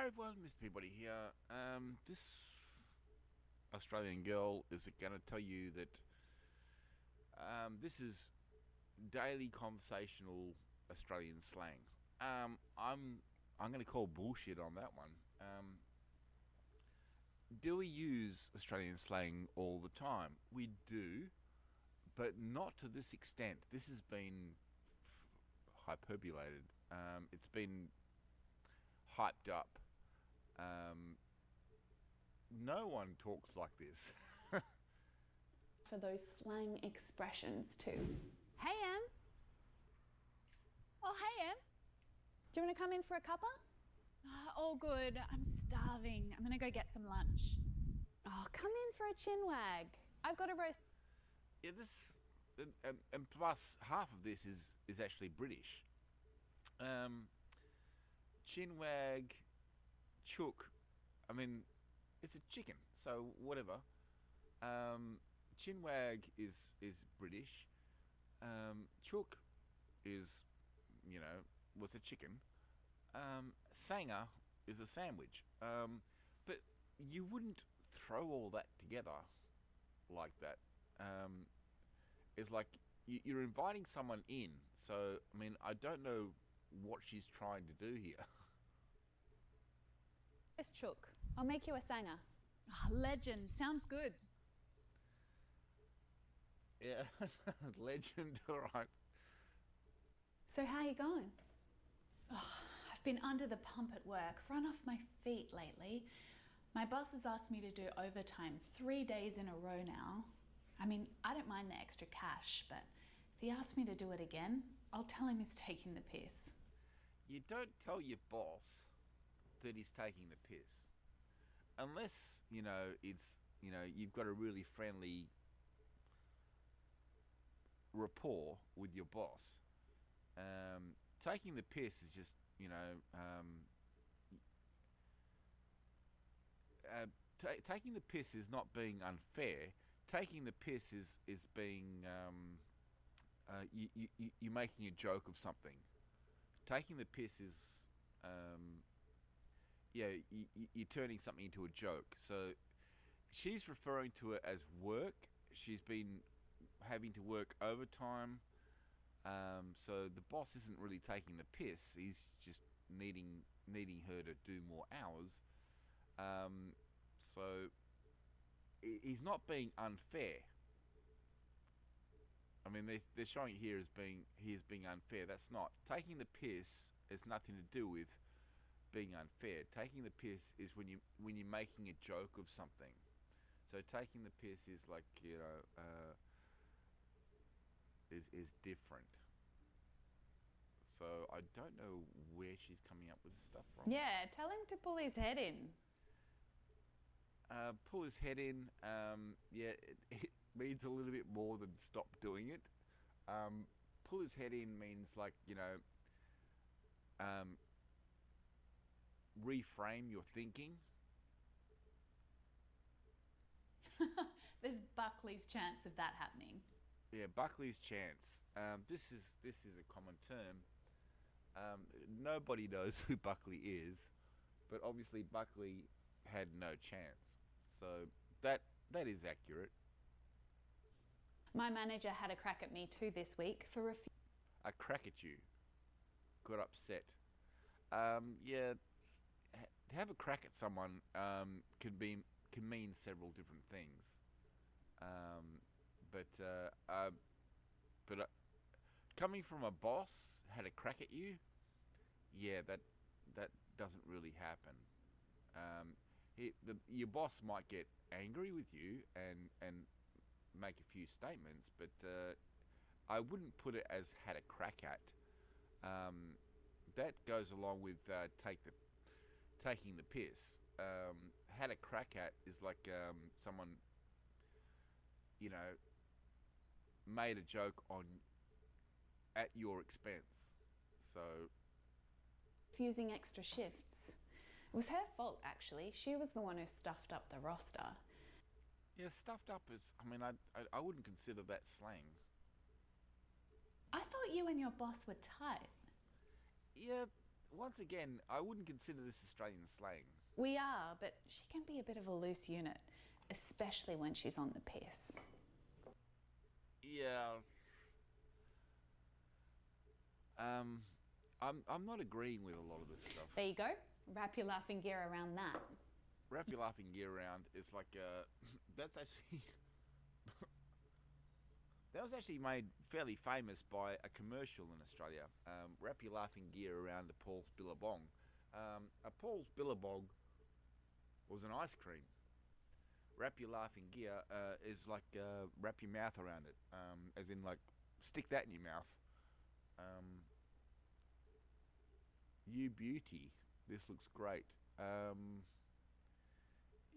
Hi everyone, Mr. Peabody here. This Australian girl is going to tell you that this is daily conversational Australian slang. I'm going to call bullshit on that one. Do we use Australian slang all the time? We do, but not to this extent. This has been hyperbolated. It's been hyped up. No one talks like this. For those slang expressions too. Hey, Em. Oh, hey, Em. Do you want to come in for a cuppa? All good. I'm starving. I'm gonna go get some lunch. Oh, come in for a chin wag. I've got a roast. Yeah, and plus half of this is actually British. Chinwag, chook. I mean, it's a chicken, so whatever. Chinwag is British. Chook is, was a chicken. Sanger is a sandwich. But you wouldn't throw all that together like that. It's like you're inviting someone in. So, I mean, I don't know what she's trying to do here. It's chook. I'll make you a sanger. Oh, legend. Sounds good. Yeah, legend, alright. So how you going? I've been under the pump at work, run off my feet lately. My boss has asked me to do overtime 3 days in a row now. I mean, I don't mind the extra cash, but if he asks me to do it again, I'll tell him he's taking the piss. You don't tell your boss that he's taking the piss. Unless, you've got a really friendly rapport with your boss. Taking the piss is just, taking the piss is not being unfair. Taking the piss is being, you're making a joke of something. Taking the piss is, you're turning something into a joke. So she's referring to it as work. She's been having to work overtime. So the boss isn't really taking the piss. He's just needing her to do more hours. So he's not being unfair. I mean, they're showing it here as being unfair. That's not. Taking the piss has nothing to do with being unfair. Taking the piss is when you're making a joke of something. So taking the piss is like, is different. So I don't know where she's coming up with this stuff from. Yeah, tell him to pull his head in. Pull his head in. It means a little bit more than stop doing it. Pull his head in means like, reframe your thinking. There's Buckley's chance of that happening. Yeah, Buckley's chance. This is a common term. Nobody knows who Buckley is, but obviously Buckley had no chance. So that is accurate. My manager had a crack at me too this week for A crack at you. Got upset. To have a crack at someone can mean several different things. But coming from a boss had a crack at you, yeah, that doesn't really happen. Your boss might get angry with you and make a few statements, but I wouldn't put it as had a crack at. That goes along with taking the piss. Had a crack at is like someone, made a joke at your expense. So refusing extra shifts. It was her fault, actually. She was the one who stuffed up the roster. yeah, stuffed up is. I mean, I wouldn't consider that slang. I thought you and your boss were tight. Yeah, once again, I wouldn't consider this Australian slang. We are, but she can be a bit of a loose unit, especially when she's on the piss. Yeah. I'm not agreeing with a lot of this stuff. There you go. Wrap your laughing gear around that. Wrap your laughing gear around. It's like that's actually that was actually made fairly famous by a commercial in Australia. Wrap your laughing gear around a Paul's Billabong. A Paul's Billabong was an ice cream. Wrap your laughing gear is like wrap your mouth around it, as in like stick that in your mouth. You beauty, this looks great.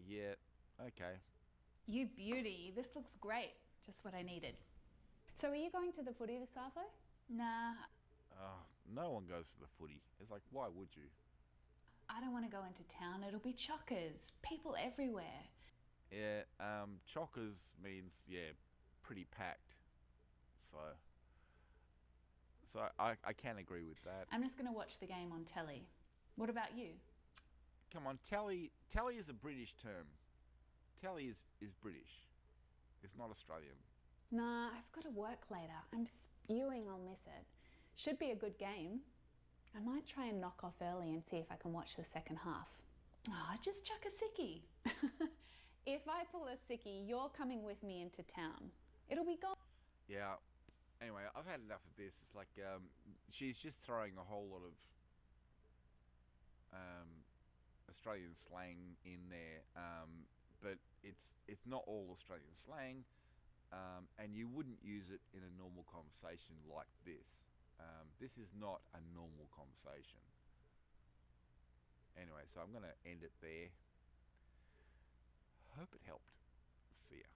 Yeah, okay. You beauty, this looks great. Just what I needed. So are you going to the footy this arvo? Nah, No one goes to the footy. It's like, why would you? I don't want to go into town. It'll be chockers. People everywhere. Yeah, chockers means, yeah, pretty packed. So I can agree with that. I'm just going to watch the game on telly. What about you? Come on, telly is a British term. Telly is British. It's not Australian. Nah, I've got to work later. I'm spewing I'll miss it. Should be a good game. I might try and knock off early and see if I can watch the second half. Oh, just chuck a sickie. If I pull a sickie, you're coming with me into town. It'll be gone. Yeah. Anyway, I've had enough of this. It's like she's just throwing a whole lot of Australian slang in there, but it's not all Australian slang, and you wouldn't use it in a normal conversation like this. This is not a normal conversation. Anyway, so I'm going to end it there. Hope it helped. See ya.